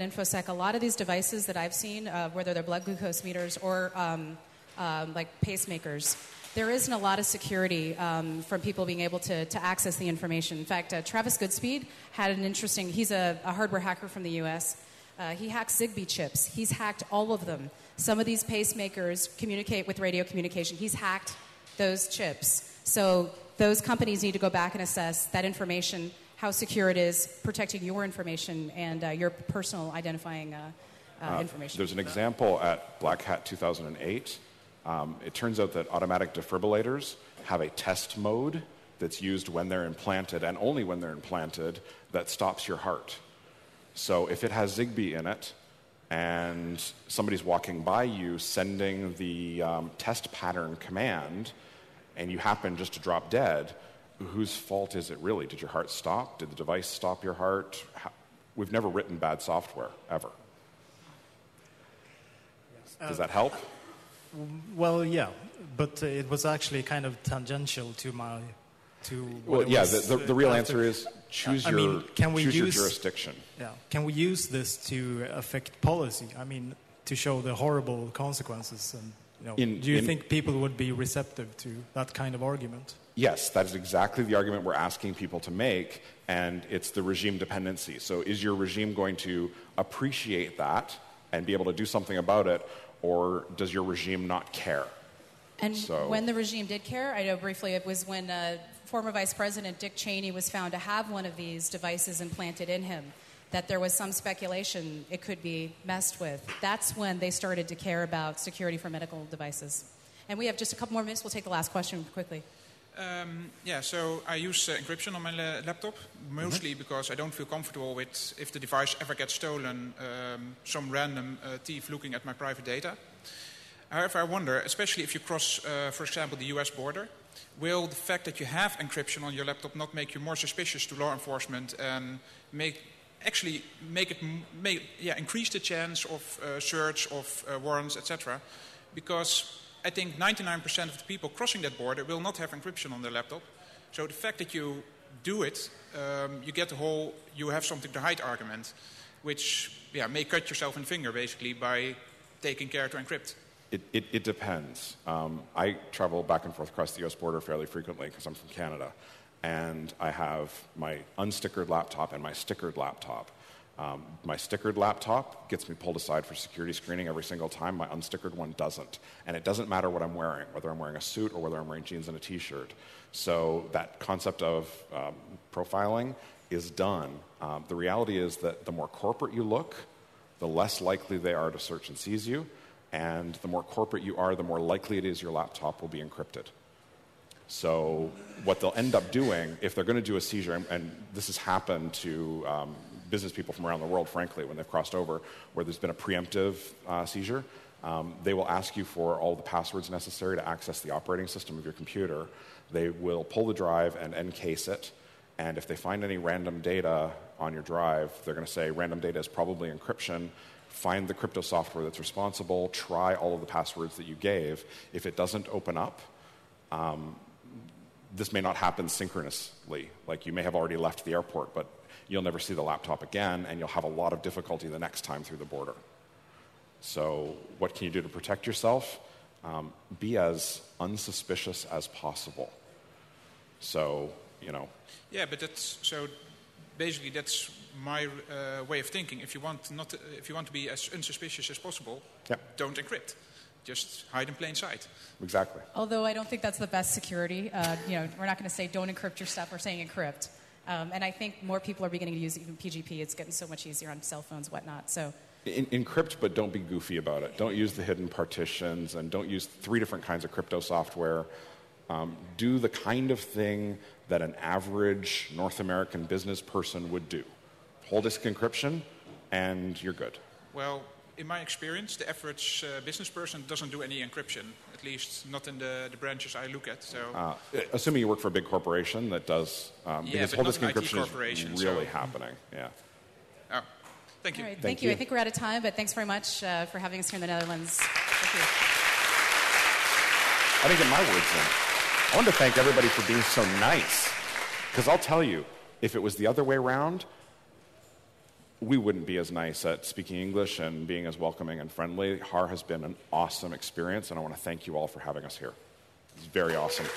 InfoSec, a lot of these devices that I've seen, whether they're blood glucose meters or like pacemakers, there isn't a lot of security from people being able to access the information. In fact, Travis Goodspeed had an interesting, he's a hardware hacker from the US. He hacked Zigbee chips. He's hacked all of them. Some of these pacemakers communicate with radio communication. He's hacked those chips. So those companies need to go back and assess that information, how secure it is, protecting your information and your personal identifying information. There's an example at Black Hat 2008. It turns out that automatic defibrillators have a test mode that's used when they're implanted, and only when they're implanted, that stops your heart. So if it has Zigbee in it, and somebody's walking by you sending the test pattern command, and you happen just to drop dead, whose fault is it really? Did your heart stop? Did the device stop your heart? We've never written bad software, ever. Does that help? Well, yeah, but it was actually kind of tangential to my... the real answer is choose your jurisdiction. Yeah, can we use this to affect policy? I mean, to show the horrible consequences, and do you think people would be receptive to that kind of argument? Yes, that is exactly the argument we're asking people to make, and it's the regime dependency. So is your regime going to appreciate that and be able to do something about it, or does your regime not care? And when the regime did care, I know briefly, it was when former Vice President Dick Cheney was found to have one of these devices implanted in him, that there was some speculation it could be messed with. That's when they started to care about security for medical devices. And we have just a couple more minutes. We'll take the last question quickly. So I use encryption on my laptop, mostly because I don't feel comfortable with, if the device ever gets stolen, some random thief looking at my private data. However, I wonder, especially if you cross, for example, the US border, will the fact that you have encryption on your laptop not make you more suspicious to law enforcement and increase the chance of search, of warrants, etc.? Because I think 99% of the people crossing that border will not have encryption on their laptop. So the fact that you do it, you get the whole you have something to hide argument, which may cut yourself in the finger, basically, by taking care to encrypt. It depends. I travel back and forth across the U.S. border fairly frequently because I'm from Canada. And I have my unstickered laptop and my stickered laptop. My stickered laptop gets me pulled aside for security screening every single time. My unstickered one doesn't. And it doesn't matter what I'm wearing, whether I'm wearing a suit or whether I'm wearing jeans and a T-shirt. So that concept of profiling is done. The reality is that the more corporate you look, the less likely they are to search and seize you. And the more corporate you are, the more likely it is your laptop will be encrypted. So what they'll end up doing, if they're going to do a seizure, and this has happened to business people from around the world, frankly, when they've crossed over, where there's been a preemptive seizure, they will ask you for all the passwords necessary to access the operating system of your computer. They will pull the drive and encase it, and if they find any random data on your drive, they're going to say random data is probably encryption. Find the crypto software that's responsible, try all of the passwords that you gave. If it doesn't open up, this may not happen synchronously. Like you may have already left the airport, but you'll never see the laptop again, and you'll have a lot of difficulty the next time through the border. So what can you do to protect yourself? Be as unsuspicious as possible. So, Yeah, but basically that's my way of thinking. If you want to be as unsuspicious as possible, don't encrypt. Just hide in plain sight. Exactly. Although I don't think that's the best security. We're not going to say don't encrypt your stuff. We're saying encrypt. And I think more people are beginning to use even PGP. It's getting so much easier on cell phones, whatnot. So encrypt, but don't be goofy about it. Don't use the hidden partitions, and don't use 3 different kinds of crypto software. Do the kind of thing that an average North American business person would do. Whole disk encryption, and you're good. Well, in my experience, the average business person doesn't do any encryption, at least not in the branches I look at. So, assuming you work for a big corporation that does, because whole disk encryption is really happening. Yeah. Oh, thank you. All right, thank you. I think we're out of time, but thanks very much for having us here in the Netherlands. Thank you. I didn't get my words in. I want to thank everybody for being so nice, because I'll tell you, if it was the other way around, we wouldn't be as nice at speaking English and being as welcoming and friendly. HAR has been an awesome experience, and I want to thank you all for having us here. It's very awesome.